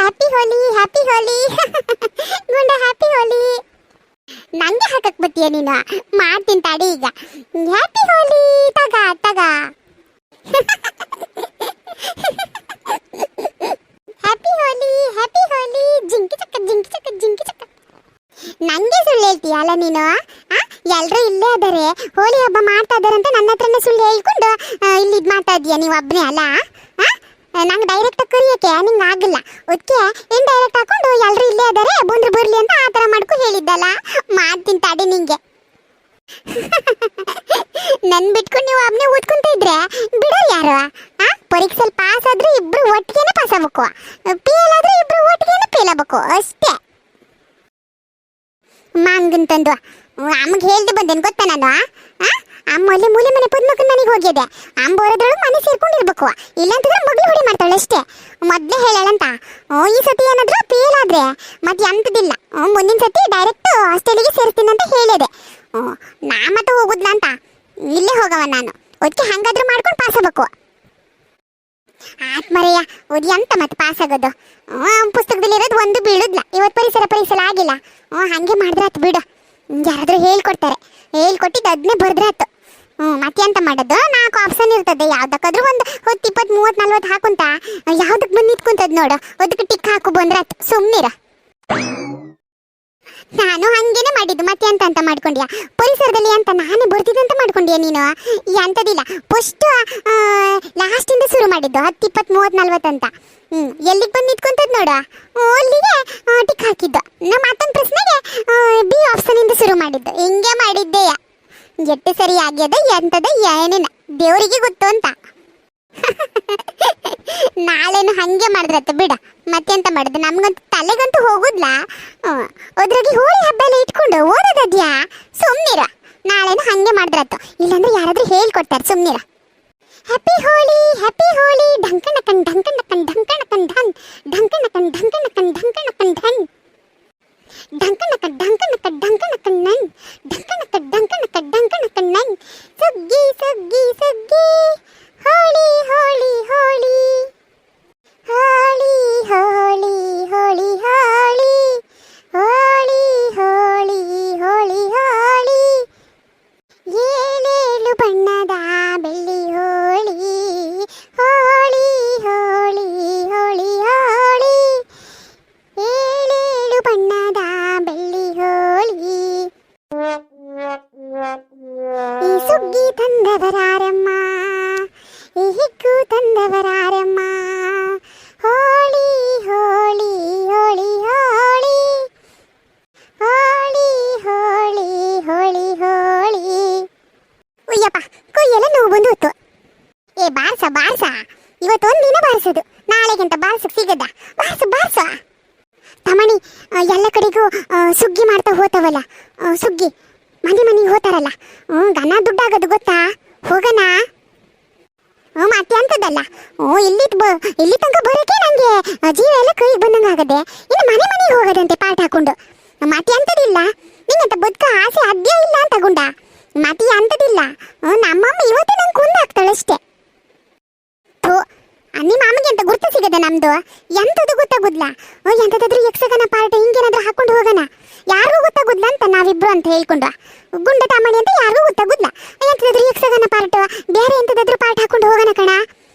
Happy ಹೋಲಿ happy ಹೋಲಿ ಗುಂಡ happy ಹೋಲಿ. ನಂಗೆ ಹಾಕಕ್ ಬತ್ತೀಯ ನೀನು? ಮಾಡ್ತೀನಿ ತಡಿ ಈಗ. ಹ್ಯಾಪಿ ಹೋಲಿ ತಗ ತಗ. ಹ್ಯಾಪಿ ಹೋಲಿ ಜಿಂಕಿ ಚಕ್ಕ ಜಿಂಕಿ ಚಕ್ಕ ಜಿಂಕಿ ಚಕ್ಕ. ನಂಗೆ ಸುಳ್ಳು ಹೇಳ್ತೀಯಲ್ಲ ನೀನು? ಎಲ್ರೂ ಇಲ್ಲೇ ಅದಾರೆ, ಹೋಳಿ ಹಬ್ಬ ಮಾಡ್ತಾ ಇದಾರೆ ಅಂತ ನನ್ನ ಹತ್ರನೇ ಸುಳ್ಳು ಹೇಳ್ಕೊಂಡು ಇಲ್ಲಿ ಇದು ಮಾಡ್ತಾ ಇದೀಯ ನೀವು ಒಬ್ಬನೇ ಅಲ್ಲ? ನಂಗೆ ಡೈರೆಕ್ಟ್ ಕರಿಯಕ್ಕೆ ನಿಂಗೆ ಆಗಿಲ್ಲ, ಅದಕ್ಕೆ ಏನು ಡೈರೆಕ್ಟ್ ಹಾಕೊಂಡು ಎಲ್ರು ಇಲ್ಲೇ ಅದಾರೆ ಬಂದ್ರು ಬರ್ಲಿ ಅಂತ ಆ ಥರ ಮಾಡ್ಕೊ ಹೇಳಿದ್ದಲ್ಲ. ಮಾಡ್ತೀನಿ ತಡಿ ನಿಂಗೆ. ನನ್ ಬಿಟ್ಕೊಂಡು ನೀವು ಒಬ್ಬನೇ ಓದ್ಕೊಂತ ಇದ್ರೆ ಬಿಡೋ ಯಾರು? ಪರೀಕ್ಷೆಯಲ್ಲಿ ಪಾಸ್ ಆದ್ರೆ ಇಬ್ರು ಒಟ್ಟಿಗೆನೆ ಪಾಸ್ ಆಗ್ಬೇಕು, ಫೇಲ್ ಆದ್ರೆ ಇಬ್ರು ಒಟ್ಟಿಗೆನೆ ಫೇಲ್ ಆಗ್ಬೇಕು ಅಷ್ಟೇ. ಮಂಗಂತಂದು ಅಮ್ಮಗೆ ಹೇಳ್ದು ಬಂದೇನು ಗೊತ್ತಾ ನಾನು? ಅಮ್ಮ ಅಲ್ಲಿ ಮೂಲೆ ಮನೆ ಪದ್ಮಕ್ಕನ ಮನೆಗೆ ಹೋಗಿದೆ, ಅಮ್ಮ ಬರೋದ್ರೊಳಗೆ ಮನೆ ಸೇರ್ಕೊಂಡಿರ್ಬೇಕು, ಇಲ್ಲಾಂತಂದ್ರೆ ಮಗಳು ಹೊಡಿ ಮಾಡ್ತಾಳೆ ಅಷ್ಟೇ. ಮೊದಲೇ ಹೇಳಂತ ಈ ಸತಿ ಏನಾದ್ರೂ ಫೇಲ್ ಆದ್ರೆ ಮತ್ತೆ ಎಂತದಿಲ್ಲ, ಮುಂದಿನ ಸತಿ ಡೈರೆಕ್ಟ್ ಹಾಸ್ಟೆಲಿಗೆ ಸೇರ್ತೀನಿ ಅಂತ ಹೇಳಿದೆ. ನಾ ಮತ್ತೆ ಹೋಗುದ್ಲ ಅಂತ ಇಲ್ಲೇ ಹೋಗವ ನಾನು, ಅದಕ್ಕೆ ಹಂಗಾದ್ರೂ ಮಾಡ್ಕೊಂಡು ಪಾಸ್ ಆಗ್ಬೇಕು. ಆತ್ಮರೆಯ ಓದಿ ಅಂತ ಮತ್ತೆ ಪಾಸ್ ಆಗೋದು? ಪುಸ್ತಕದಲ್ಲಿ ಇರೋದು ಒಂದು ಬೀಳುದ್ಲ, ಇವತ್ತು ಪರಿಸರ ಆಗಿಲ್ಲ. ಹಂಗೆ ಮಾಡಿದ್ರಾತು ಬಿಡು, ಯಾರಾದ್ರೂ ಹೇಳ್ಕೊಡ್ತಾರೆ, ಹೇಳ್ಕೊಟ್ಟಿದ್ದು ಅದನ್ನೇ ಬರ್ದ್ರಾತು. ಮತ್ತೆ ಅಂತ ಮಾಡೋದು? 4 ಆಪ್ಷನ್ ಇರ್ತದೆ, ಯಾವ್ದಕ್ಕಾದ್ರೂ ಒಂದು 10, 20, 30, 40 ಹಾಕುಂತ ಯಾವ್ದಕ್ ಬಂದು ನಿಂತ್ಕೊಂತದ್ ನೋಡು, ಅದಕ್ಕೆ ಟಿಕ್ ಹಾಕು ಬಂದ್ರಾತು, ಸುಮ್ನಿರ. ನಾನು ಹಂಗೇನೆ ಮಾಡಿದ್ದು, ಮತ್ತೆ ಅಂತ ಮಾಡ್ಕೊಂಡ್ಯಾ? ಪರಿಸರದಲ್ಲಿ ಅಂತ ನಾನೇ ಬರ್ತಿದ್ದಂತ ಮಾಡ್ಕೊಂಡ್ಯಾ ನೀನು? ಎಂತದಿಲ್ಲ, ಫಸ್ಟ್ ಲಾಸ್ಟ್ ಇಂದ ಶುರು ಮಾಡಿದ್ದು 10, 20, 30, 40 ಅಂತ. ಎಲ್ಲಿಗೆ ಬಂದು ನಿಂತ್ಕೊಂತದ್ ನೋಡು, ಅಲ್ಲಿಗೆ ಟಿಕ್ ಹಾಕಿದ್ದು. ನಾ ಮತ್ತೊಂದು ಪ್ರಶ್ನೆಗೆ ಬಿ ಆಪ್ಷನ್ ಇಂದ ಶುರು ಮಾಡಿದ್ದು. ಹಿಂಗೆ ಮಾಡಿದ್ದೆಯಾ? ಎಷ್ಟು ಸರಿ ಆಗ್ಯದ ಎಂತದ ಏನೇನ ದೇವರಿಗೆ ಗೊತ್ತು ಅಂತ. ನಾಳೆನು ಹಂಗೆ ಮಾಡಿದ್ರತ್ತ ಬಿಡ, ಮತ್ತೆ ಅಂತ ಮಾಡಿದ್ದು? ನಮ್ಗಂತೂ ತಲೆಗಂತೂ ಹೋಗುದ್ಲ. ಅದ್ರಾಗೆ ಹೋಳಿ ಹಬ್ಬ ಎಲ್ಲ ಇಟ್ಕೊಂಡು ಓದೋದದ್ಯಾ? ಸುಮ್ನಿರ, ನಾಳೆನು ಹಂಗೆ ಮಾಡಿದ್ರತ್ತು, ಇಲ್ಲಾಂದ್ರೆ ಯಾರಾದ್ರೂ ಹೇಳ್ಕೊಡ್ತಾರೆ, ಸುಮ್ನಿರ. ಹ್ಯಾಪಿ ಹೋಳಿ ಢಂಕಣಕನ್ ಢಂಕಣಕನ್ ಢಂಕಣಕನ್ ಢನ್ ಢಂಕಣಕನ್ ಢಂಕಣಕನ್ ಢಂಕಣಕನ್ ಢನ್ ಢಂಕಣಕನ್ ಢಂಕಣಕನ್ ಢಂಕಣಕನ್ ನನ್ ಢಂಕಣಕನ್ ಢಂಕಣಕನ್ ಢಂಕಣಕನ್ ನನ್. ಸುಗ್ಗಿ ಸುಗ್ಗಿ ಸುಗ್ಗಿ ಹೋಳಿ ಹೋಳಿ ಹೋಳಿ ಹೋಳಿ ಹೋಳಿ ಹೋಳಿ ಹೋಳಿ ಹೋಳಿ ಹೋಳಿ ಹೋಳಿ ಹೋಳಿ ಏಳೇಳು ಬಣ್ಣದ ಬೆಳ್ಳಿ ಹೋಳಿ ಹೋಳಿ ಹೋಳಿ ಹೋಳಿ ಹೋಳಿ ಏಳೇಳು ಬಣ್ಣದ ಬೆಳ್ಳಿ ಹೋಳಿ. ಈ ಸುಗ್ಗಿ ತಂದವರಾರಮ್ಮ, ಈ ಹಿಗ್ಗು ತಂದವರಾರಮ್ಮ, ಹೋಳಿ ಹೋಳಿ ಹೋಳಿ ಹೋಳಿ ಹೋಳಿ ಹೋಳಿ ಹೋಳಿ ಹೋಳಿ. ಉಯ್ಯಪ್ಪ, ಕೊಯ್ಯೆಲ್ಲ ನೋವು ಬಂದು ಹೊತ್ತು. ಬಾರ್ಸ ಇವತ್ತೊಂದು ದಿನ ಬಾರಿಸೋದು, ನಾಳೆಗಿಂತ ಬಾರ್ಸಕ್ ಸಿಗದ? ಬಾರ್ಸ ತಮಣಿ. ಎಲ್ಲ ಕಡೆಗೂ ಸುಗ್ಗಿ ಮಾಡ್ತಾ ಹೋತವಲ್ಲ, ಸುಗ್ಗಿ ಮನೆಗೆ ಹೋತಾರಲ್ಲ, ಗನ ದುಡ್ಡಾಗೋದು ಗೊತ್ತಾ? ಹೋಗಣ? ಮತ್ತೆ ಅಂತದಲ್ಲ, ಇಲ್ಲಿ ತನಕ ಬರೋಕೆ ನಂಗೆ ಜೀವ ಎಲ್ಲ ಕೈಗೆ ಬಂದಂಗೆ ಆಗದೆ, ಇನ್ನು ಮನೆಗೆ ಹೋಗೋದಂತೆ ಪಾಠ ಹಾಕೊಂಡು. ಮತ್ತೆ ಅಂತದಿಲ್ಲ, ನಿಂಗಂತ ಬದುಕ ಆಸೆ ಅದ್ಯ ಇಲ್ಲ ಅಂತ ಗುಂಡ. ಮತ್ತೆ ಅಂತದಿಲ್ಲ, ನಮ್ಮಮ್ಮ ಇವತ್ತೇ ನಂಗೆ ಕುಂದಾಕ್ತಾಳಷ್ಟೇ. ನಿಮ್ಮ ಅಮ್ಮಗೆ ಅಂತ ಗುರ್ತು ಸಿಗದೆ ನಮ್ದು? ಎಂಥದ್ದು ಗೊತ್ತಾಗುದ್ಲ? ಎಂಥದಾದ್ರೂ ಯಕ್ಷಗಾನ ಪಾರ್ಟ್ ಹಿಂಗೇನಾದ್ರೂ ಹಾಕೊಂಡು ಹೋಗೋಣ, ಯಾರಿಗೂ ಗೊತ್ತಾಗುದ್ಲ ಅಂತ ನಾವಿಬ್ರು ಅಂತ ಹೇಳ್ಕೊಂಡು. ಗುಂಡ ತಾಮಣಿ ಅಂತ ಯಾರಿಗೂ ಗೊತ್ತಾಗುದ್ಲ, ಎಂಥದಾದ್ರೂ ಯಕ್ಷಗಾನ ಪಾರ್ಟ್ ಬೇರೆ ಎಂಥದಾದ್ರೂ ಪಾರ್ಟ್ ಹಾಕೊಂಡು ಹೋಗೋಣ ಕಣ.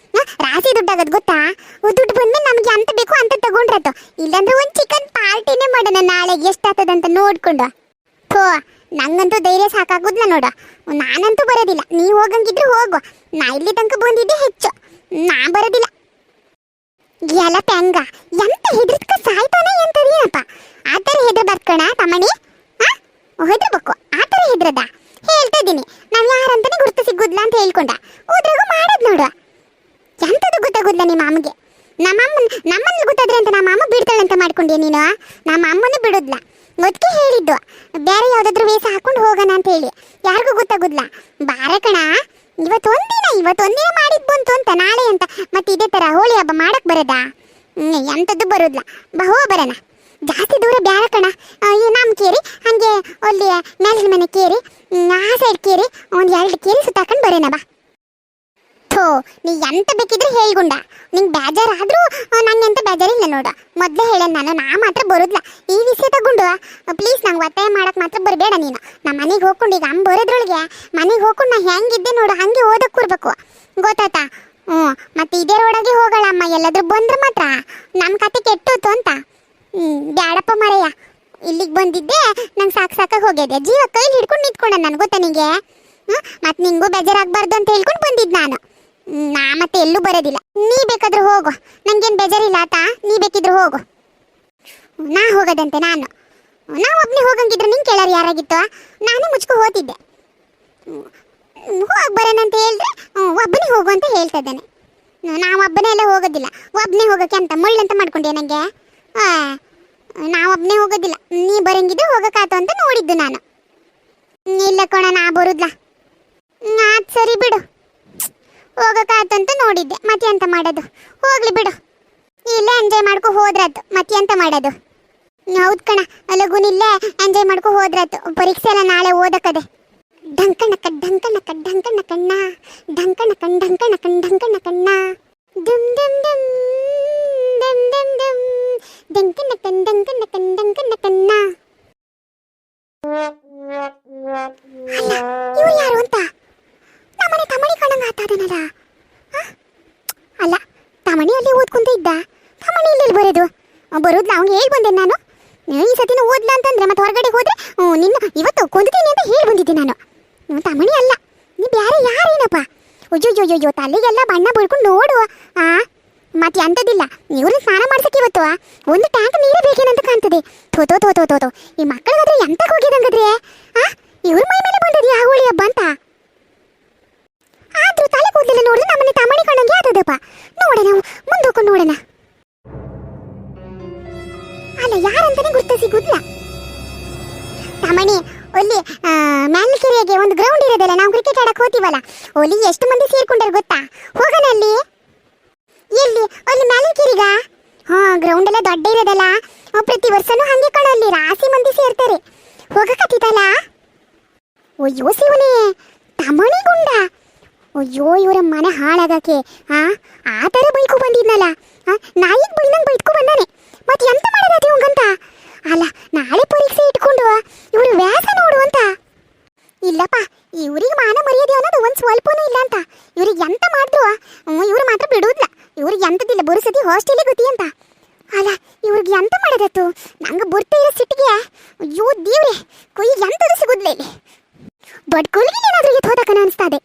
ರಾಶಿ ದುಡ್ಡಾಗದು ಗೊತ್ತಾ? ದುಡ್ಡು ಬಂದ್ಮೇಲೆ ನಮಗೆ ಅಂತ ಬೇಕು ಅಂತ ತಗೊಂಡ್ರತ್ತು, ಇಲ್ಲಾಂದ್ರೆ ಒಂದು ಚಿಕನ್ ಪಾರ್ಟಿನೇ ಮಾಡೋಣ ನಾಳೆಗೆ, ಎಷ್ಟಾಗ್ತದಂತ ನೋಡ್ಕೊಂಡು. ನಂಗಂತೂ ಧೈರ್ಯ ಸಾಕಾಗುದ್ಲ ನೋಡ, ನಾನಂತೂ ಬರೋದಿಲ್ಲ. ನೀ ಹೋಗಂಗಿದ್ರೆ ಹೋಗು, ನಾ ಇಲ್ಲಿ ತನಕ ಬಂದಿದ್ದೆ ಹೆಚ್ಚು, ನಾ ಬರೋದಿಲ್ಲ. ಎಲ್ಲ ಹೆಂಗ ಎಂತ ಹೆದ್ರದ್ಕ ಸಾಯ್ತಾನೆ ಎಂತದೇನಪ್ಪ? ಆ ಥರ ಹೆದ್ರಬಾರ್ದು ಕಣ ತಮ್ಮಣಿ, ಹೆದ್ರಬೇಕು. ಆ ಥರ ಹೆದ್ರದ ಹೇಳ್ತಾ ಇದ್ದೀನಿ, ನಾವು ಯಾರಂತಾನೆ ಗುರ್ತು ಸಿಗುದ್ಲ ಅಂತ ಹೇಳ್ಕೊಂಡ ಹೋದ್ರಾಗೂ ಮಾಡೋದು ನೋಡು. ಎಂಥದ್ದು ಗೊತ್ತಾಗುದ್ಲ ನಿಮ್ಮ ಅಮ್ಮಗೆ? ನಮ್ಮಲ್ಲಿ ಗೊತ್ತಾದ್ರೆ ಅಂತ ನಮ್ಮ ಅಮ್ಮ ಬಿಡ್ತಾಳೆ ಅಂತ ಮಾಡ್ಕೊಂಡೆ ನೀನು? ನಮ್ಮ ಅಮ್ಮನೂ ಬಿಡೋದ್ಲ, ಅದಕ್ಕೆ ಹೇಳಿದ್ದು ಬೇರೆ ಯಾವುದಾದ್ರೂ ವೇಷ ಹಾಕೊಂಡು ಹೋಗೋಣ ಅಂತ ಹೇಳಿ. ಯಾರಿಗೂ ಗೊತ್ತಾಗುದ್ಲ? ಬಾರ ಕಣ, ಇವತ್ತೊಂದಿನ ಮಾಡಿದ್ ಬಂತು ಅಂತ ನಾಳೆ ಅಂತ ಮತ್ತೆ ಇದೇ ಥರ ಹೋಳಿ ಹಬ್ಬ ಮಾಡಕ್ ಬರೋದಾ? ಎಂಥದ್ದು ಬರೋದ್ಲ. ಬರೋಣ, ಜಾಸ್ತಿ ದೂರ ಬ್ಯಾರ ಕಣ. ನಮ್ಮ ಕೇರಿ ಹಂಗೆ ಅಲ್ಲಿ ಮೇಲಿನ ಮನೆ ಕೇರಿ, ಆ ಸೈಡ್ ಕೇರಿ ಒಂದು 2 ಕೇರಿ ಸುತ್ತಾಕೊಂಡು ಬರೋಣ ಬಾ. ನೀ ಎಂತ ಬೇಕಿದ್ರೆ ಹೇಳ್ಗುಂಡ ನಿಂಗೆ ಬೇಜಾರಾದ್ರೂ ನಂಗೆ ಎಂತ ಬೇಜಾರಿಲ್ಲ ನೋಡು. ಮೊದಲೇ ಹೇಳ ನಾ ಮಾತ್ರ ಬರೋದ್ಲ ಈ ವಿಷಯ ತಗೊಂಡು. ಪ್ಲೀಸ್ ನಂಗೆ ಒತ್ತಾಯ ಮಾಡಕ್ ಮಾತ್ರ ಬರಬೇಡ ನೀನು. ನಾ ಮನೆಗೆ ಹೋಗ್ಕೊಂಡು ಈಗ ಅಮ್ಮ ಬರೋದ್ರೊಳಗೆ ಮನೆಗೆ ಹೋಗ್ಕೊಂಡು ನಾ ಹೆಂಗಿದ್ದೆ ನೋಡು ಹಂಗೆ ಓದಕ್ಕೆ ಕೂರ್ಬೇಕು, ಗೊತ್ತಾಯ್ತಾ? ಮತ್ತೆ ಇದೇ ರೋಡಾಗೆ ಹೋಗೋಣ ಅಮ್ಮ. ಎಲ್ಲಾದ್ರೂ ಬಂದ್ರೆ ಮಾತ್ರ ನಮ್ಮ ಕತೆ ಕೆಟ್ಟೋತು ಅಂತ. ಬ್ಯಾಡಪ್ಪ ಮರೆಯ, ಇಲ್ಲಿಗೆ ಬಂದಿದ್ದೆ ನಂಗೆ ಸಾಕಾಗಿ ಹೋಗಿದೆ. ಜೀವ ಕೈಲಿ ಹಿಡ್ಕೊಂಡು ನಿಂತ್ಕೊಂಡ ನಾನು, ಗೊತ್ತಾ ನಿಂಗೆ? ಮತ್ತೆ ನಿಂಗೂ ಬೇಜಾರಾಗಬಾರ್ದು ಅಂತ ಹೇಳ್ಕೊಂಡು ಬಂದಿದ್ದು ನಾನು. ನಾ ಮತ್ತೆ ಎಲ್ಲೂ ಬರೋದಿಲ್ಲ. ನೀ ಬೇಕಾದ್ರೂ ಹೋಗು, ನಂಗೇನು ಬೇಜಾರಿಲ್ಲ ಆತಾ. ನೀ ಬೇಕಿದ್ರು ಹೋಗು. ನಾ ಹೋಗೋದಂತೆ ನಾನು. ನಾ ಒಬ್ಬನೇ ಹೋಗಂಗಿದ್ರೆ ನಿಂಗೆ ಕೇಳಾರ ಯಾರಾಗಿತ್ತು? ನಾನೇ ಮುಚ್ಕೊ ಹೋತಿದ್ದೆ. ಹೋಗಿ ಬರೋಣಂತ ಹೇಳಿದ್ರೆ ಒಬ್ಬನೇ ಹೋಗು ಅಂತ ಹೇಳ್ತಾ ಇದ್ದಾನೆ. ನಾವು ಒಬ್ಬನೇ ಎಲ್ಲ ಹೋಗೋದಿಲ್ಲ. ಒಬ್ಬನೇ ಹೋಗೋಕ್ಕೆ ಅಂತ ಮುಳ್ಳಂತ ಮಾಡ್ಕೊಂಡೆ ನನಗೆ. ನಾವು ಒಬ್ಬನೇ ಹೋಗೋದಿಲ್ಲ. ನೀ ಬರಂಗಿದ್ದು ಹೋಗೋಕ್ಕಾತು ಅಂತ ನೋಡಿದ್ದು ನಾನು. ಇಲ್ಲ ಕಣ, ನಾ ಬರುದ್ಲ. ಅದು ಸರಿ ಬಿಡು, ಹೋಗೋಕ್ಕಾತು ಅಂತ ನೋಡಿದ್ದೆ. ಮತ್ತೆ ಎಂತ ಮಾಡೋದು? ಹೋಗ್ಲಿ ಬಿಡು, ಇಲ್ಲೇ ಎಂಜಾಯ್ ಮಾಡ್ಕೊ ಹೋದ್ರಾತು. ಮತ್ತೆ ಎಂತ ಮಾಡೋದು? ಹೌದು ಕಣ, ಲಗುನಿಲ್ಲೇ ಎಂಜಾಯ್ ಮಾಡ್ಕೊ ಹೋದ್ರಾತು. ಪರೀಕ್ಷೆ ಎಲ್ಲ ನಾಳೆ ಓದಕ್ಕದೆ. ಢಂಕಣಕ ಢಂಕಣಕ ಢಂಕಣ ಕಣ್ಣ, ಢಂಕಣ ಕಣ್ ಢಂಕಣ ಕಣ್ ಢಂಕಣ ಕಣ್ಣ, ಡುಮ್ ಡುಮ್ ಡುಮ್ ಡುಮ್ ಡುಮ್ ಡುಮ್ ಢಂಕಣ ಕಣ್ ಢಂಕಣ ಕಣ್ ಢಂಕಣ ಕಣ್ಣ. ಅಲ್ಲ, ಇವ್ರು ಯಾರು ಅಂತ ನಮ್ಮನೆ ತಮಣಿ ಕಣ್ಣಂಗ ಆತಾದನಲ್ಲ. ಅಲ್ಲ, ತಮಣಿ ಅಲ್ಲಿ ಓದ್ಕೊಂತ ಇದ್ದ. ತಮಣಿ ಇಲ್ಲಿ ಬರೋದು ಬರೋದ್ಲ ಅವ್ನಿಗೆ ಹೇಳಿ ಬಂದೆ ನಾನು. ಈ ಸತಿನ ಓದ್ಲ ಅಂತಂದ್ರೆ ಮತ್ತೆ ಹೊರಗಡೆ ಹೋದ್ರೆ ನಿನ್ನ ಇವತ್ತು ಕೊಂದ್ತೀನಿ ಅಂತ ಹೇಳಿ ಬಂದಿದ್ದೆ ನಾನು. ತಮಣಿ ಅಲ್ಲ, ನೀ ಬ್ಯಾರೆ ಯಾರೇನಪ್ಪ? ಅಯ್ಯೋ ತಲೆಗೆಲ್ಲ ಬಣ್ಣ ಬಳ್ಕೊಂಡು ನೋಡು. ಮತ್ತೆ ಎಂಥದ್ದಿಲ್ಲ, ಇವ್ರನ್ನ ಸ್ನಾನ ಮಾಡ್ಸಕ್ಕೆ ಇವತ್ತು ಒಂದು ಟ್ಯಾಂಕ್ ನೀರೇ ಬೇಕೇನಂತ ಕಾಣ್ತದೆ. ತೋ ಈ ಮಕ್ಕಳಿಗಾದ್ರೆ ಎಂತಕ್ಕೆ ಹೋಗಿದಂಗದ್ರೆ ಇವ್ರ ಮೈ ಮೇಲೆ ಬಂದದ್ದು ಯಾವ ಹೋಳಿ ಹಬ್ಬ ಅಂತ. ಆದ್ರೂ ತಲೆ ಕೂದಲಿಲ್ಲ ನೋಡಿದ್ರೆ ನಮ್ಮನೆ ತಮಣಿ ಕಣ್ಣಂಗೆ ಆದದಪ್ಪ. ನೋಡೋಣ, ಮುಂದೆ ಹೋಗ್ಕೊಂಡು ನೋಡೋಣ. ಅಲ್ಲ, ಯಾರಂತಾನೆ ಗುರ್ತ ಸಿಗುದಿಲ್ಲ. ತಮಣಿ ಅಲ್ಲಿ ಮ್ಯಾಲ್ಕೆರೆಗೆ ಒಂದು ಗ್ರೌಂಡ್ ಇರೋದಲ್ಲ, ನಾವು ಕ್ರಿಕೆಟ್ ಆಡಕ್ಕೆ ಹೋಗ್ತೀವಲ್ಲ, ಅಲ್ಲಿ ಎಷ್ಟು ಮಂದಿ ಸೇರ್ಕೊಂಡಾರ ಗೊತ್ತಾ? ಹೋಗೋಣ ಅಲ್ಲಿ. ಎಲ್ಲಿ? ಅಲ್ಲಿ ಮ್ಯಾಲ್ಕೆರೆಗ? ಗ್ರೌಂಡ್ ಎಲ್ಲ ದೊಡ್ಡ ಇರೋದಲ್ಲ, ಪ್ರತಿ ವರ್ಷನೂ ಹಂಗೆ ಕಣ, ಅಲ್ಲಿ ರಾಸಿ ಮಂದಿ ಸೇರ್ತಾರೆ. ಹೋಗಕತ್ತಿದಲ್ಲ. ಅಯ್ಯೋ ಶಿವನೇ, ತಮಣಿ ಗುಂಡ. ಅಯ್ಯೋ, ಇವರ ಮನೆ ಹಾಳಾಗಕ್ಕೆ ಆ ಥರ ಬೈಕು ಬಂದಿದ್ನಲ್ಲ. ನಾಯಿಗೆ ಬೈದಂಗೆ ಬೈದ್ಕೊ ಬಂದಾನೆ. ಮತ್ತೆ ಎಂತ ಮಾಡೋದು ಇವಂಗಂತ? ಅಲ್ಲ, ನಾಳೆ ಪರೀಕ್ಷೆ ಇಟ್ಕೊಂಡು ಇವರು ವ್ಯಾಸ ನೋಡು ಅಂತ. ಇಲ್ಲಪ್ಪ, ಇವ್ರಿಗೆ ಮಾನ ಮರ್ಯಾದೆ ಅನ್ನೋದು ಒಂದು ಸ್ವಲ್ಪನೂ ಇಲ್ಲ ಅಂತ. ಇವ್ರಿಗೆ ಎಂತ ಮಾಡಿದ್ರು ಇವ್ರು ಮಾತ್ರ ಬಿಡುವುದಿಲ್ಲ. ಇವ್ರಿಗೆ ಎಂತದಿಲ್ಲ, ಬರುಸತಿ ಹಾಸ್ಟೆಲಿಗೆ ಗೊತ್ತಿ ಅಂತ. ಅಲ್ಲ, ಇವ್ರಿಗೆ ಎಂತ ಮಾಡೋದತ್ತು? ನಂಗೆ ಬರ್ತಾ ಇರೋ ಸಿಟ್ಟಿಗೆ ಅಯ್ಯೋ ದೇವ್ರೆ, ಕೊಯ್ಯಿ ಎಂತದು ಸಿಗುದಿಲ್ಲ ಇಲ್ಲಿ. ದೊಡ್ಡ ಕೊಲ್ಗೆ ಏನಾದ್ರೂ ಎತ್ತು ಹೋದಕನ ಅನಿಸ್ತದೆ.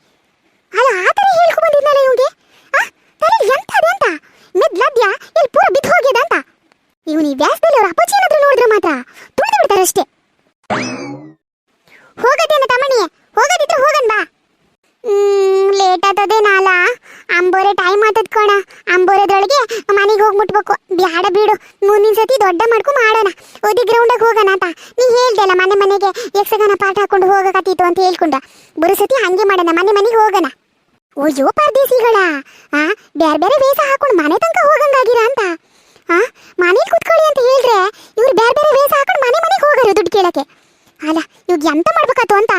ಅಲ್ಲ, ಆ ಥರ ಹೇಳ್ಕೊ ಬಂದಿದ್ನಲ್ಲ ಇವ್ಗೆ. ತಲೆ ಎಂತದೆ ಅಂತ ಮೆದ್ಲದ್ಯ ಇಲ್ಲಿ ಪೂರ ಬಿದ್ದು ಹೋಗ್ಯದ ಅಂತ. ಇವನು ಈ ವ್ಯಾಸದಲ್ಲಿ ಅವ್ರ ಅಪ್ಪಾಜಿ ಏನಾದ್ರೂ ನೋಡಿದ್ರೆ ಮಾತ್ರ ತುಳಿದು ಬಿಡ್ತಾರಷ್ಟೇ. ಹೋಗದೇನ ತಮಣಿ? ಹೋಗದಿದ್ರು ಹೋಗನ್ ಬಾ. ಲೇಟ್ ಆತದೆ ನಾಲ. ಅಂಬೋರೆ ಟೈಮ್ ಆತದ ಕಣ. ಅಂಬೋರದ್ರೊಳಗೆ ಮನೆಗೆ ಹೋಗಿ ಮುಟ್ಬೇಕು. ಬ್ಯಾಡ ಬಿಡು, ಮುಂದಿನ ಸತಿ ದೊಡ್ಡ ಮಾಡ್ಕೊ ಮಾಡೋಣ. ಓದಿ ಗ್ರೌಂಡಾಗ ಹೋಗೋಣ ಅಂತ ನೀ ಹೇಳ್ದಲ್ಲ. ಮನೆಗೆ ಯಕ್ಷಗಾನ ಪಾಠ ಹಾಕೊಂಡು ಹೋಗಕತ್ತಿತ್ತು ಅಂತ ಹೇಳ್ಕೊಂಡ. ಬರೋ ಸತಿ ಹಂಗೆ ಮಾಡೋಣ, ಮನೆಗೆ ಹೋಗೋಣ. ಅಯ್ಯೋ ಪರದೇಸಿಗಳ, ಬೇರೆ ವೇಷ ಹಾಕೊಂಡು ಮನೆ ತನಕ ಹೋಗಂಗಾಗಿರ ಅಂತ. ಮನೇಲಿ ಕುತ್ಕೊಳ್ಳಿ ಅಂತ ಹೇಳ್ರೆ ಇವ್ರು ಬೇರೆ ವೇಷ ಹಾಕೊಂಡು ಮನೆಗೆ ಹೋಗೋರು ದುಡ್ಡು ಕೇಳಕ್ಕೆ. ಅಲ್ಲ, ಇವ್ಗೆ ಎಂತ ಮಾಡ್ಬೇಕಾತು ಅಂತ,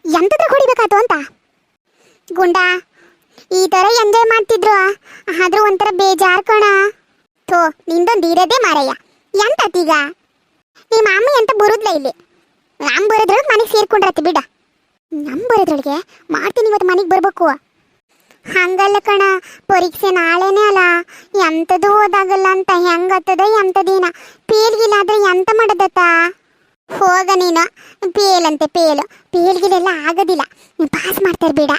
ಎಂತದ್ರ ಹೊಡಿಬೇಕಾತು ಅಂತ. ಗುಂಡ, ಈ ಥರ ಎಂಜಾಯ್ ಮಾಡ್ತಿದ್ರು, ಆದ್ರೂ ಒಂಥರ ಬೇಜಾರು ಕಣ. ಥೋ, ನಿಂದೊಂದು ಇರೋದೇ ಮಾರಯ್ಯ. ಎಂತೀಗ ನಿಮ್ಮ ಅಮ್ಮ ಎಂತ ಬರುದ್ಲ ಇಲ್ಲಿ? ನಮ್ಮ ಬರೋದ್ರೊಳಗೆ ಮನೆಗೆ ಸೇರ್ಕೊಂಡ್ರತಿ ಬಿಡ. ನಮ್ಮ ಬರೋದ್ರೊಳಗೆ ಮಾಡ್ತೀನಿ, ಇವತ್ತು ಮನೆಗೆ ಬರ್ಬೇಕು. ಹಂಗಲ್ಲ ಕಣ, ಪರೀಕ್ಷೆ ನಾಳೆನೇ ಅಲ್ಲ. ಎಂಥದ್ದು ಓದಾಗಲ್ಲ ಅಂತ ಹೆಂಗತ್ತದ ಎಂಥದೇನ ಪೇಲ್ಗಿಲ್ಲಾದ್ರೆ ಎಂತ ಮಾಡೋದತ್ತ? ಹೋಗ ನೀನು. ಪೇಲಂತೆ ಪೇಲ್ಗಿಲೆಲ್ಲ ಆಗೋದಿಲ್ಲ, ನೀವು ಪಾಸ್ ಮಾಡ್ತಾರೆ ಬೇಡ.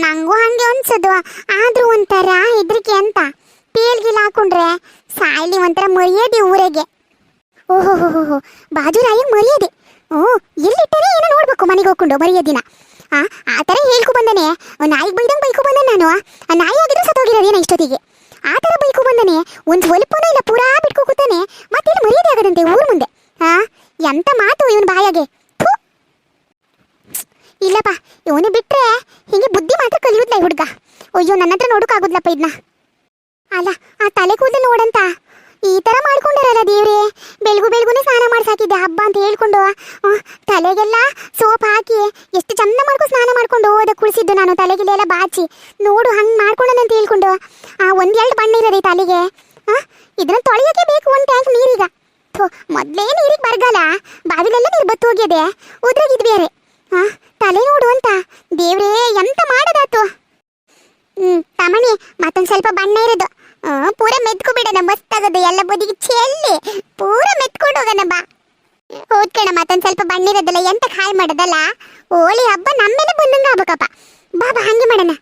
ನಂಗೂ ಹಂಗೆ ಅನ್ಸೋದು, ಆದ್ರೂ ಒಂಥರ ಹೆದರಿಕೆ ಅಂತ. ಪೇಲ್ಗಿಲ್ಲ ಹಾಕೊಂಡ್ರೆ ಸಾಯ್ಲಿ, ಒಂಥರ ಮರ್ಯಾದೆ ಊರಿಗೆ. ಓಹೋ, ಬಾಜುರಾಯಿಗೆ ಮರ್ಯಾದೆ. ಎಲ್ಲಿಟ್ಟರೆ ಏನೋ ನೋಡ್ಬೇಕು ಮನೆಗೆ ಹೋಗ್ಕೊಂಡು ಮರ್ಯಾದಿನ. ಆ ಥರ ಹೇಳ್ಕೊ ಬಂದನೆ. ನಾಯಿಗೆ ಬೈದಂಗೆ ಬೈಕೊ ಬಂದ ನಾನು. ನಾಯಿ ಆಗಿದ್ರು ಸತ್ತೋಗಿರೋದೇನ ಇಷ್ಟೊತ್ತಿಗೆ. ಆ ಥರ ಬೈಕೊ ಬಂದನೆ, ಒಂದು ಸ್ವಲ್ಪನೂ ಇಲ್ಲ, ಪೂರಾ ಬಿಟ್ಕೊ ಕೂತಾನೆ. ಮತ್ತೇನು ಮರ್ಯಾದೆ ಆಗದಂತೆ ಊರು ಮುಂದೆ. ಎಂತ ಮಾತು ಇವನ್ ಬಾಯಾಗೆ. ಇಲ್ಲಪ್ಪ, ಇವನು ಬಿಟ್ರೆ ಹೀಗೆ ಬುದ್ಧಿ ಮಾತ್ರ ಕಲಿಯುದ್ಲ ಈ ಹುಡುಗ. ಅಯ್ಯೋ, ನನ್ನ ಹತ್ರ ನೋಡೋಕ್ಕಾಗುದ್ಲಪ್ಪ ಇದನ್ನ. ಅಲ್ಲ, ಆ ತಲೆ ಕೂದಲು ನೋಡಂತ ಈ ಥರ ಮಾಡ್ಕೊಂಡಾರಲ್ಲ ದೇವ್ರೆ. ಬೆಳಗುನೇ ಸ್ನಾನ ಮಾಡ್ಸಾಕಿದ್ದೆ ಹಬ್ಬ ಅಂತ ಹೇಳ್ಕೊಂಡು. ತಲೆಗೆಲ್ಲ ಸೋಪ್ ಹಾಕಿ ಎಷ್ಟು ಚಂದ ಮಾಡ್ಕೊಂಡು ಸ್ನಾನ ಮಾಡ್ಕೊಂಡು ಓದಕ್ಕೆ ಕುಳಿಸಿದ್ದು ನಾನು ತಲೆ ತಲೆಗಿಲೆಲ್ಲ ಬಾಚಿ ನೋಡು ಹಂಗೆ ಮಾಡ್ಕೊಳ್ಳೋಣಂತ ಹೇಳ್ಕೊಂಡು ಒಂದೆರಡು ಬಣ್ಣ ಇರೋದು ತಲೆಗೆ. ಇದನ್ನ ತೊಳೆಯೋಕೆ ಬೇಕು ಒಂದು ಟ್ಯಾಂಕ್ ನೀರೀಗ. ಮೊದಲೇ ನೀರಿಗೆ ಬರಗಾಲ, ಬಾವಿಲೆಲ್ಲ ನೀರು ಬತ್ತು ಹೋಗಿದೆ, ಉದ್ರಾಗಿದ್ ಬೇರೆ. ತಲೆ ನೋಡು ಅಂತ ದೇವ್ರೇ ಎಂತ ಮಾಡೋದಾತು. ತಮಣಿ ಮತ್ತೊಂದು ಸ್ವಲ್ಪ ಬಣ್ಣ ಇರೋದು ಪೂರ ಮೆತ್ಕು ಬಿಡೋಣ, ಮಸ್ತ್ ಆಗೋದು ಎಲ್ಲ ಬದಿಗೆ ಚೆಲ್ಲಿ ಪೂರ ಮೆತ್ಕೊಂಡು ಹೋಗೋಣ ಬಾ. ಹೋದ್ಕಣ ಮತ್ತೊಂದು ಸ್ವಲ್ಪ ಬಣ್ಣ ಇರೋದಲ್ಲ, ಎಂತ ಹಾಳು ಮಾಡೋದಲ್ಲ. ಹೋಳಿ ಹಬ್ಬ ನಮ್ಮೇಲೆ ಬಂದಂಗೆ ಆಗ್ಬೇಕಪ್ಪ. ಬಾಬಾ ಹಂಗೆ ಮಾಡೋಣ.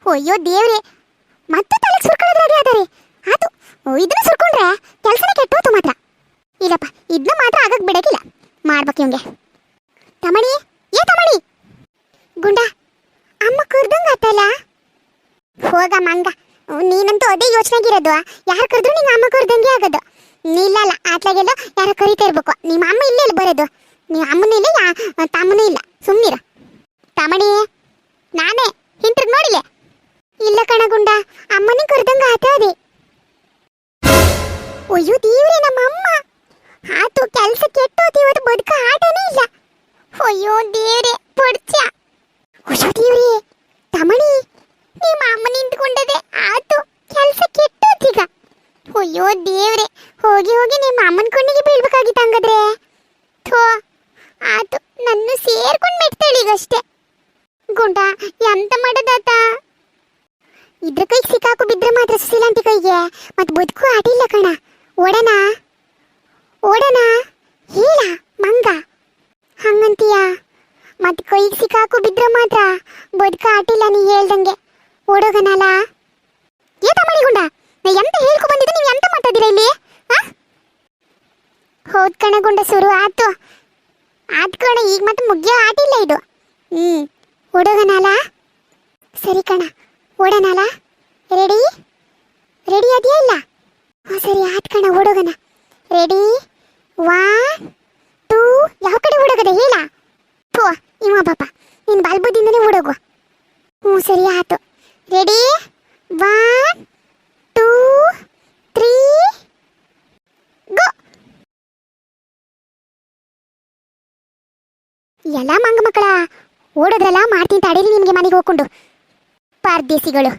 ಅಯ್ಯೋ ದೇವ್ರೆ, ಮತ್ತೆ ತಲೆಗೆ ಸುರ್ಕೊಳ್ಳೋದ್ರಾಗೆ ಅದಾರೆ. ಅದು ಇದನ್ನ ಸುರ್ಕೊಂಡ್ರೆ ಕೆಲಸನೇ ಕೆಟ್ಟೋತು ಮಾತ್ರ. ಇಲ್ಲಪ್ಪ ಇದನ್ನ ಮಾತ್ರ ಆಗಕ್ಕೆ ಬಿಡೋಕಿಲ್ಲ, ಮಾಡ್ಬೇಕು ಇವಂಗೆ. ತಮಣಿ ತಮಣಿ ಗುಂಡ ಅಮ್ಮ ಕರ್ದಂಗ ಆತಲ್ಲ. ಹೋಗ ಮಂಗ, ನೀನಂತೂ ಅದೇ ಯೋಚನೆಗಿರೋದು. ಯಾರು ಕರೆದ್ರು ನಿಂಗೆ ಅಮ್ಮ ಕರ್ದಂಗೆ ಆಗೋದು. ನೀಲ್ಲಲ್ಲ ಆತ್ಲಾಗೆಲ್ಲ ಯಾರು ಕರಿತಾ ಇರ್ಬೇಕು. ನಿಮ್ಮ ಅಮ್ಮ ಇಲ್ಲೇ ಬರೋದು, ನಿಮ್ಮ ಅಮ್ಮನೂ ಇಲ್ಲ ತಮ್ಮನೂ ಇಲ್ಲ, ಸುಮ್ಮನಿರ. ತಮಣಿ ನಾನೇ ಹಿಂತಿರುಗಿ ನೋಡಿಲ್ಲ. ಇಲ್ಲ ಕಣ ಗುಂಡ, ಅಮ್ಮನೇ ಕರ್ದಂಗ ಆತ ಅದೇ. ಅಯ್ಯೋ ದೇವ್ರೆ, ನಮ್ಮ ಅಮ್ಮ ಆತು ಕೆಲಸ ಕೆಟ್ಟೋತು, ಇವತ್ತು ಬದುಕ ಆಟನೇ ಇಲ್ಲ. ಅಯ್ಯೋ ದೇವ್ರೆ ಪಡ್ಚ. ಅಯ್ಯೋ ದೇವ್ರೆ ತಮಣಿ, ನಿಮ್ಮ ಅಮ್ಮ ನಿಂತ್ಕೊಂಡದೆ ಆತು ಕೆಲಸ ಕೆಟ್ಟೋತೀಗ. ಅಯ್ಯೋ ದೇವ್ರೆ, ಹೋಗಿ ಹೋಗಿ ನಿಮ್ಮ ಅಮ್ಮನ ಕಣ್ಣಿಗೆ ಬೀಳ್ಬೇಕಾಗಿತ್ತು ಹಂಗಾದ್ರೆ. ಥೋ ಆತು, ನನ್ನ ಸೇರ್ಕೊಂಡು ಮೆಟ್ತಾಳೀಗಷ್ಟೇ. ಗುಂಡ ಎಂತ ಮಾಡೋದಾತ? ಇದ್ರ ಕೈಗೆ ಸಿಕ್ಕಾಕು ಬಿದ್ರೆ ಮಾತ್ರ ಸುಶೀಲಾಂಟಿ ಕೈಗೆ ಮತ್ತೆ ಬದುಕು ಆಟಿಲ್ಲ ಕಣ. ಓಡಣ ಓಡಣ ಹೇಳ ಮಂಗ, ಹಂಗಂತೀಯ? ಮತ್ತೆ ಕೈಗೆ ಸಿಕ್ಕಾಕು ಬಿದ್ರೆ ಮಾತ್ರ ಬದುಕ ಆಟಿಲ್ಲ ನೀ ಹೇಳ್ದಂಗೆ. ಓಡೋಗನಲ್ಲ ತಮಣಿ ಗುಂಡ, ನಾ ಎಂತ ಹೇಳ್ಕೊ ಬಂದಿದ್ದೆ, ನೀವು ಎಂತ ಮಾತಾಡಿರ ಇಲ್ಲಿ? ಹೌದ್ ಕಣ ಗುಂಡ, ಶುರು ಆತು ಆತ್ ಕಣ, ಈಗ ಮತ್ತೆ ಮುಗಿಯೋ ಆಟಿಲ್ಲ ಇದು. ಓಡೋಗನಲ್ಲ? ಸರಿ ಕಣ, ಓಡೋಣಲ್ಲ? ರೆಡಿ ರೆಡಿ ಅದೆಯಾ ಇಲ್ಲ? ಸರಿ ಆತ್ ಕಣ, ಓಡೋಗನ. ರೆಡಿ 1 2 ಯಾವ ಕಡೆ ಓಡೋಗದೆ ಹೇಳ? ಥೋ ಇವ ಪಾಪ, ನೀನು ಬಾಲ್ಬುದ್ದಿಂದನೇ ಓಡೋಗು. ಸರಿ ಆತು. ರೆಡಿ 1 2 3 ಗೋ. ಎಲ್ಲ ಮಂಗ ಮಕ್ಕಳ ಓಡೋದ್ರಲ್ಲ, ಮಾಡ್ತೀನಿ ತಡೀರಿ ನಿಮಗೆ ಮನೆಗೆ ಹೋಗ್ಕೊಂಡು. ಪಾರ್ದೇಸಿಗಳು.